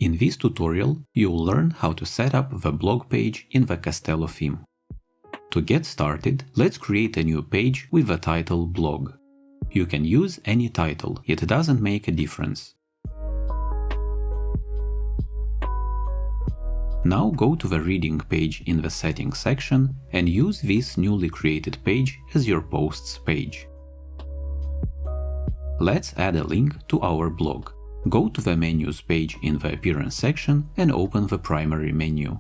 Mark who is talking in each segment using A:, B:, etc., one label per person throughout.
A: In this tutorial, you will learn how to set up the blog page in the Castello theme. To get started, let's create a new page with the title Blog. You can use any title, it doesn't make a difference. Now go to the reading page in the settings section and use this newly created page as your posts page. Let's add a link to our blog. Go to the menus page in the appearance section and open the primary menu.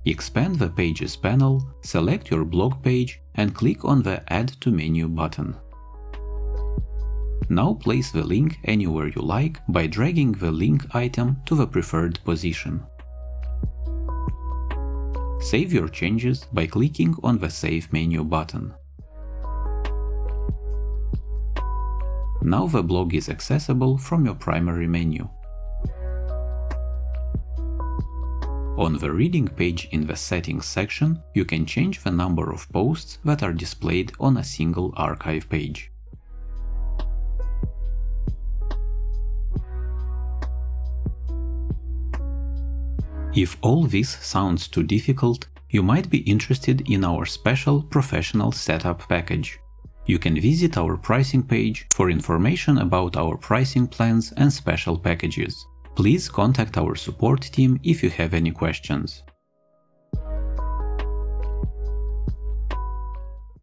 A: Expand the Pages panel, select your blog page and click on the Add to Menu button. Now place the link anywhere you like by dragging the link item to the preferred position. Save your changes by clicking on the Save Menu button. Now the blog is accessible from your primary menu. On the reading page in the settings section, you can change the number of posts that are displayed on a single archive page. If all this sounds too difficult, you might be interested in our special professional setup package. You can visit our pricing page for information about our pricing plans and special packages. Please contact our support team if you have any questions.